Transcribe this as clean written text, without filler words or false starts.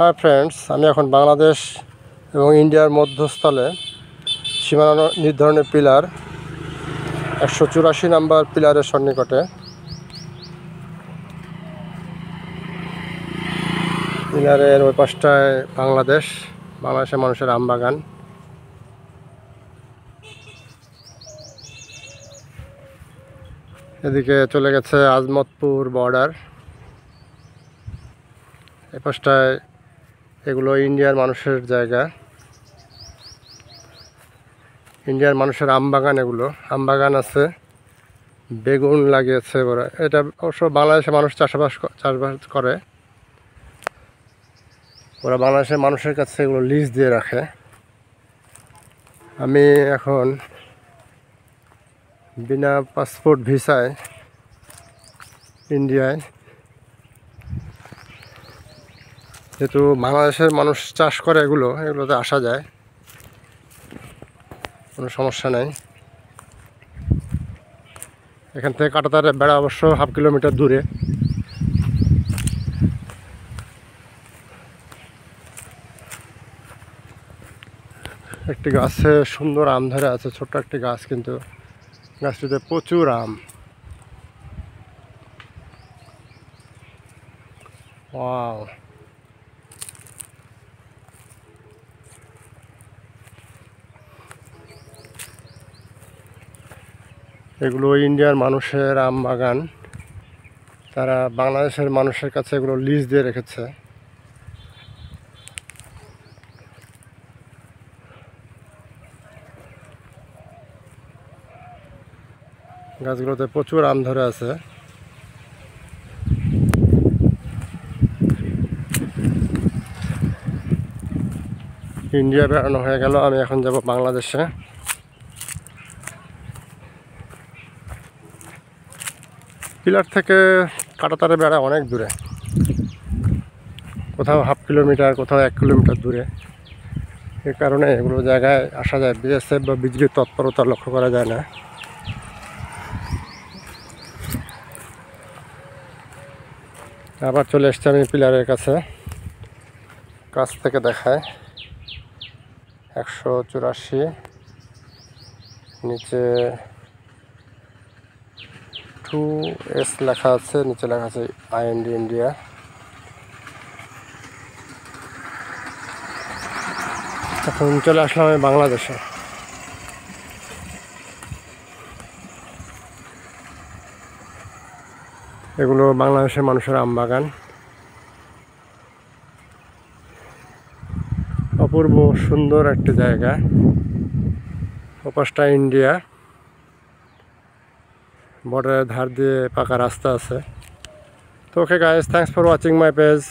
Hi friends, আমি এখন বাংলাদেশ এবং ইন্ডিয়ার মধ্যস্থলে সীমানা নির্ধারণের পিলার 184 নাম্বার পিলারের সন্নিকটে। পিলারের ওই পাশটায় বাংলাদেশের মানুষের আমবাগান। এদিকে চলে গেছে আজমতপুর বর্ডার। এই পাশটায় এগুলো ইন্ডিয়ার মানুষের জায়গা, ইন্ডিয়ার মানুষের আমবাগান। এগুলো আমবাগান আছে, বেগুন লাগিয়েছে ওরা। এটা অবশ্য বাংলাদেশের মানুষ চাষবাস করে। ওরা বাংলাদেশের মানুষের কাছে এগুলো লিজ দিয়ে রাখে। আমি এখন বিনা পাসপোর্ট ভিসায় ইন্ডিয়ায়, যেহেতু বাংলাদেশের মানুষ চাষ করে এগুলোতে আসা যায়, কোনো সমস্যা নেই। এখান থেকে কাঁটাতারের বেড়া অবশ্য হাফ কিলোমিটার দূরে। একটি গাছে সুন্দর আম ধরে আছে, ছোট্ট একটি গাছ, কিন্তু গাছটিতে প্রচুর আম। ওয়াও, এগুলো ইন্ডিয়ার মানুষের আম বাগান। তারা বাংলাদেশের মানুষের কাছে এগুলো লিজ দিয়ে রেখেছে। গাছগুলোতে প্রচুর আম ধরে আছে। ইন্ডিয়া বেড়ানো হয়ে গেল, আমি এখন যাব বাংলাদেশে। পিলার থেকে কাঁটাতারের বেড়া অনেক দূরে, কোথাও হাফ কিলোমিটার, কোথাও 1 কিলোমিটার দূরে। এ কারণে এগুলো জায়গায় আসা যায়, বিএসএফ বা বিজিবির তৎপরতা লক্ষ্য করা যায় না। আবার চলে এসছি আমি পিলারের কাছে, কাছ থেকে দেখায় 184, নিচে 2S লেখা আছে, নিচে লেখা আছে IND ইন্ডিয়া। এখন চলে আসলাম আমি বাংলাদেশে। এগুলো বাংলাদেশের মানুষের আমবাগান। অপূর্ব সুন্দর একটি জায়গা। ওপাশটা ইন্ডিয়া, বর্ডারের ধার দিয়ে পাকা রাস্তা আছে। তো okay guys, thanks for watching my page.